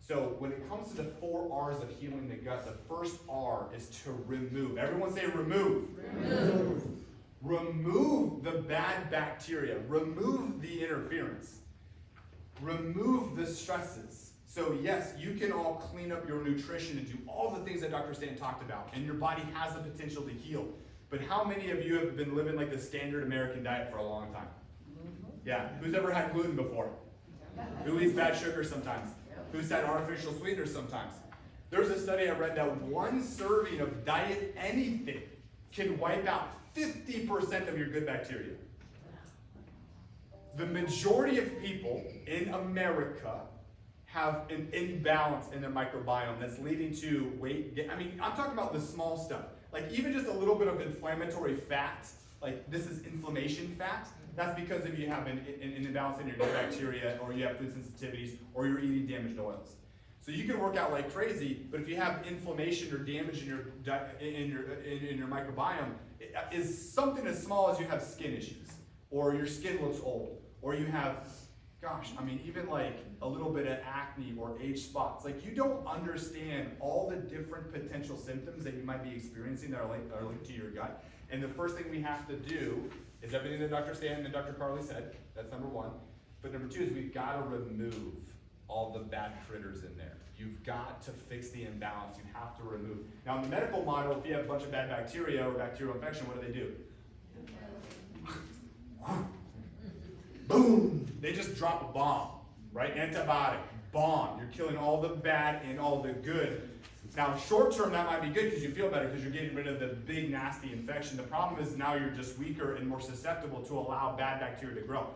So when it comes to the 4 R's of healing the gut, the first R is to remove. Everyone say remove. Remove. Remove the bad bacteria. Remove the interference. Remove the stresses. So yes, you can all clean up your nutrition and do all the things that Dr. Stan talked about, and your body has the potential to heal. But how many of you have been living like the standard American diet for a long time? Yeah, who's ever had gluten before? Who eats bad sugar sometimes? Who's had artificial sweeteners sometimes? There's a study I read that 1 serving of diet anything can wipe out 50% of your good bacteria. The majority of people in America have an imbalance in their microbiome that's leading to weight gain. I mean, I'm talking about the small stuff. Like even just a little bit of inflammatory fat, like this is inflammation fat, that's because if you have an imbalance in your gut bacteria, or you have food sensitivities, or you're eating damaged oils. So you can work out like crazy, but if you have inflammation or damage in your microbiome, it is something as small as you have skin issues, or your skin looks old, or you have, gosh, I mean, even like a little bit of acne or age spots. Like you don't understand all the different potential symptoms that you might be experiencing that are linked to your gut. And the first thing we have to do is everything that Dr. Stan and Dr. Carly said. That's number 1. But number 2 is we've got to remove all the bad critters in there. You've got to fix the imbalance. You have to remove. Now in the medical model, if you have a bunch of bad bacteria or bacterial infection, what do? Boom! They just drop a bomb, right? Antibiotic, bomb. You're killing all the bad and all the good. Now, short term, that might be good because you feel better because you're getting rid of the big, nasty infection. The problem is now you're just weaker and more susceptible to allow bad bacteria to grow.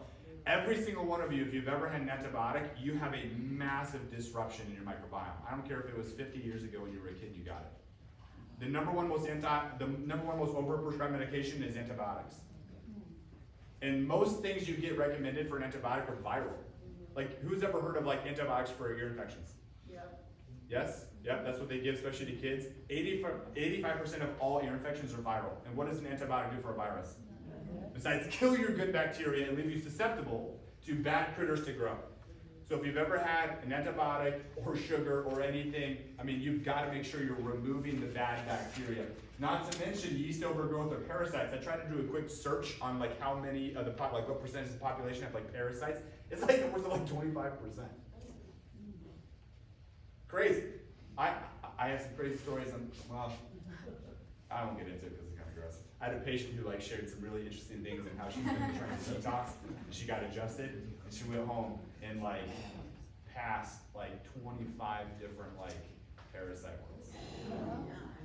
Every single one of you, if you've ever had an antibiotic, you have a massive disruption in your microbiome. I don't care if it was 50 years ago when you were a kid, you got it. The number one most overprescribed medication is antibiotics. And most things you get recommended for an antibiotic are viral. Like, who's ever heard of like antibiotics for ear infections? Yep. Yes? Yep, that's what they give, especially to kids. 85% of all ear infections are viral. And what does an antibiotic do for a virus? Besides kill your good bacteria and leave you susceptible to bad critters to grow. So if you've ever had an antibiotic or sugar or anything, I mean, you've got to make sure you're removing the bad bacteria. Not to mention yeast overgrowth or parasites. I tried to do a quick search on like how many of the what percentage of the population have like parasites. It's like it was like 25%. Crazy. I have some crazy stories on, well, I won't get into it because it's kind of gross. I had a patient who like shared some really interesting things and how she's been trying to detox, and she got adjusted, and she went home and like passed like 25 different like parasite ones.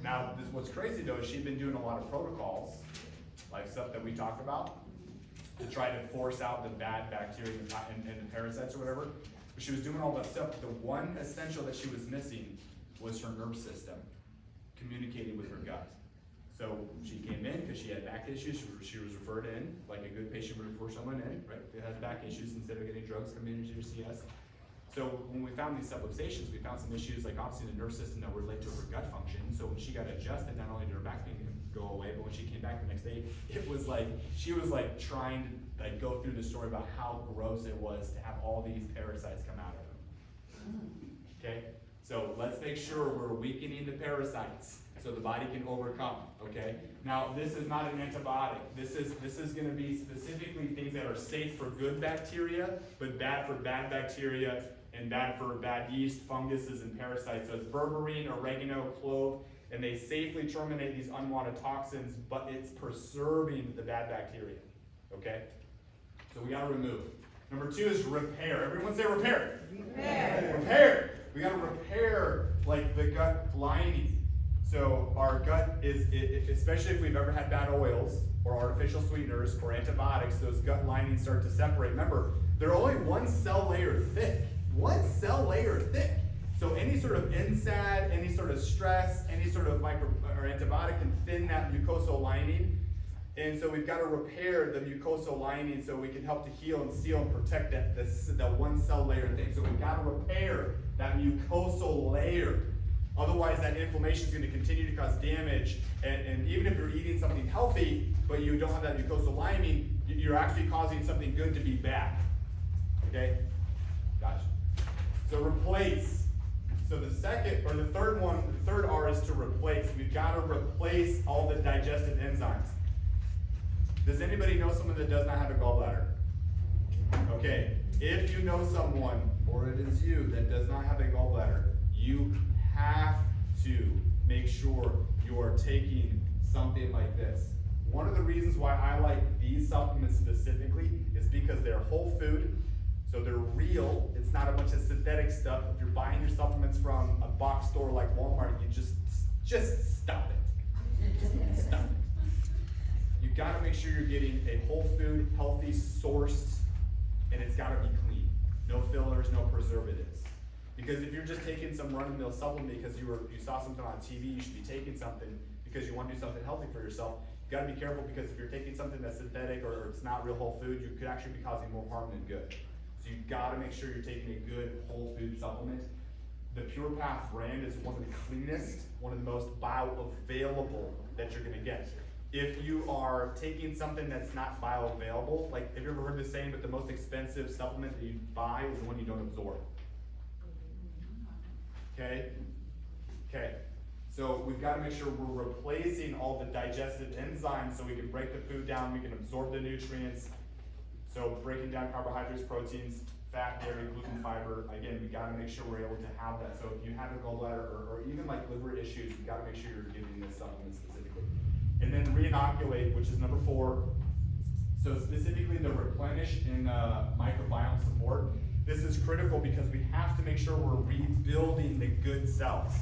Now, what's crazy though is she'd been doing a lot of protocols, like stuff that we talked about, to try to force out the bad bacteria and the parasites or whatever. But she was doing all that stuff, but the one essential that she was missing was her nerve system communicating with her gut. So she came in because she had back issues. She was referred in, like a good patient would refer someone in, right? Who has back issues instead of getting drugs coming into your CS. So when we found these subluxations, we found some issues like obviously the nerve system that were related to her gut function. So when she got adjusted, not only did her back pain go away, but when she came back the next day, it was like she was like trying to like go through the story about how gross it was to have all these parasites come out of her. Okay, so let's make sure we're weakening the parasites so the body can overcome. Okay, now this is not an antibiotic. This is going to be specifically things that are safe for good bacteria, but bad for bad bacteria and bad for bad yeast, funguses, and parasites. So it's berberine, oregano, clove, and they safely terminate these unwanted toxins, but it's preserving the bad bacteria. Okay? So we gotta remove. Number 2 is repair. Everyone say repair. Repair. Repair. We gotta repair like the gut lining. So our gut is, especially if we've ever had bad oils or artificial sweeteners or antibiotics, those gut linings start to separate. Remember, they're only 1 cell layer thick. 1 cell layer thick. So any sort of NSAID, any sort of stress, any sort of antibiotic can thin that mucosal lining. And so we've got to repair the mucosal lining so we can help to heal and seal and protect that 1 cell layer thing. So we've got to repair that mucosal layer. Otherwise, that inflammation is going to continue to cause damage. And even if you're eating something healthy, but you don't have that mucosal lining, you're actually causing something good to be bad. Okay? Gotcha. So replace So the third R is to replace. We've got to replace all the digestive enzymes. Does anybody know someone that does not have a gallbladder? Okay, if you know someone, or it is you, that does not have a gallbladder, you have to make sure you are taking something like this. One of the reasons why I like these supplements specifically is because they're whole food, so they're real. It's not a bunch of synthetic stuff. If you're buying your supplements from a box store like Walmart, you just stop it. Stop it. You gotta make sure you're getting a whole food, healthy, sourced, and it's gotta be clean. No fillers, no preservatives. Because if you're just taking some run-of-the-mill supplement because you saw something on TV, you should be taking something because you want to do something healthy for yourself. You gotta be careful, because if you're taking something that's synthetic or it's not real whole food, you could actually be causing more harm than good. So you gotta make sure you're taking a good whole food supplement. The Pure Path brand is one of the cleanest, one of the most bioavailable that you're gonna get. If you are taking something that's not bioavailable, like, have you ever heard the saying, but the most expensive supplement that you buy is the one you don't absorb? Okay? Okay. So we've got to make sure we're replacing all the digestive enzymes so we can break the food down, we can absorb the nutrients. So breaking down carbohydrates, proteins, fat, dairy, gluten, fiber. Again, we got to make sure we're able to have that. So if you have a gallbladder or even like liver issues, you got to make sure you're giving this supplement specifically. And then reinoculate, which is number 4. So specifically the replenish and microbiome support. This is critical because we have to make sure we're rebuilding the good cells.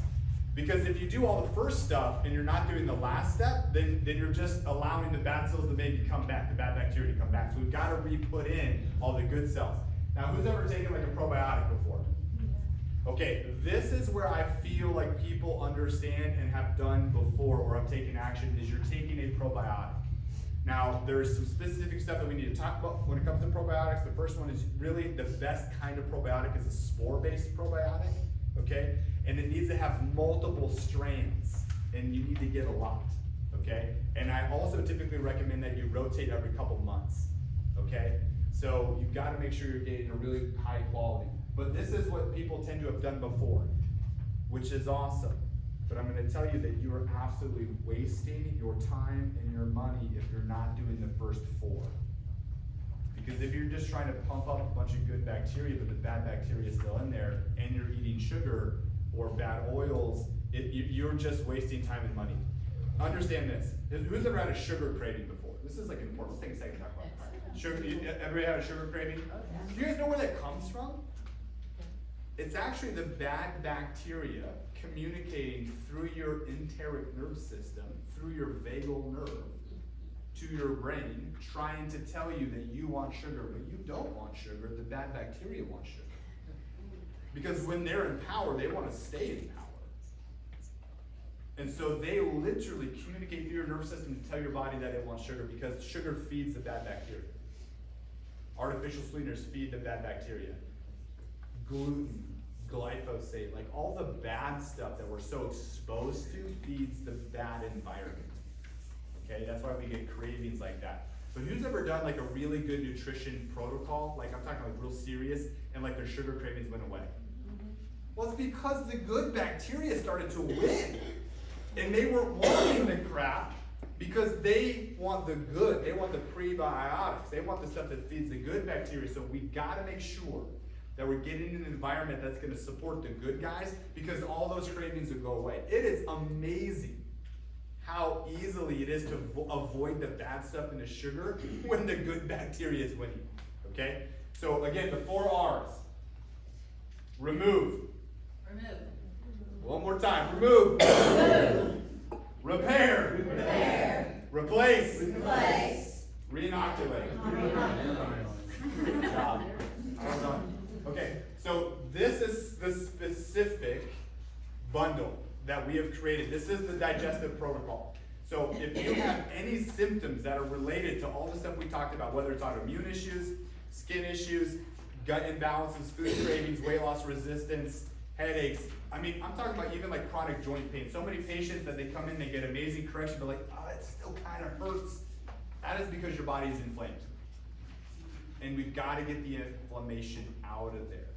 Because if you do all the first stuff and you're not doing the last step, then you're just allowing the bad cells to maybe come back, the bad bacteria to come back. So we've got to re-put in all the good cells. Now, who's ever taken like a probiotic before? Okay, this is where I feel like people understand and have done before or have taken action, is you're taking a probiotic. Now, there's some specific stuff that we need to talk about when it comes to probiotics. The first one is really the best kind of probiotic is a spore-based probiotic, okay? And it needs to have multiple strains, and you need to get a lot, okay? And I also typically recommend that you rotate every couple months, okay? So you've got to make sure you're getting a really high quality. But this is what people tend to have done before, which is awesome. But I'm going to tell you that you are absolutely wasting your time and your money if you're not doing the first 4. Because if you're just trying to pump up a bunch of good bacteria, but the bad bacteria is still in there, and you're eating sugar or bad oils, you're just wasting time and money. Understand this. Who's ever had a sugar craving before? This is like important. Let's take a second to talk about it. Sugar, everybody had a sugar craving? Do you guys know where that comes from? It's actually the bad bacteria communicating through your enteric nerve system, through your vagal nerve, to your brain, trying to tell you that you want sugar, but you don't want sugar. The bad bacteria want sugar. Because when they're in power, they want to stay in power. And so they literally communicate through your nervous system to tell your body that it wants sugar, because sugar feeds the bad bacteria. Artificial sweeteners feed the bad bacteria. Gluten, glyphosate, like all the bad stuff that we're so exposed to feeds the bad environment. Okay, that's why we get cravings like that. But who's ever done like a really good nutrition protocol, like I'm talking like real serious, and like their sugar cravings went away? Well, it's because the good bacteria started to win. And they weren't wanting the crap because they want the good. They want the prebiotics. They want the stuff that feeds the good bacteria. So we got to make sure that we're getting in an environment that's going to support the good guys, because all those cravings will go away. It is amazing how easily it is to avoid the bad stuff in the sugar when the good bacteria is winning. Okay? So again, the 4 R's. Remove. One more time. Remove. Repair. Replace. Reinoculate. Good job. Well done. Okay, so this is the specific bundle that we have created. This is the digestive protocol. So if you have any symptoms that are related to all the stuff we talked about, whether it's autoimmune issues, skin issues, gut imbalances, food cravings, weight loss resistance, headaches. I mean, I'm talking about even like chronic joint pain. So many patients that they come in, they get amazing correction, but like, oh, it still kind of hurts. That is because your body is inflamed. And we've got to get the inflammation out of there.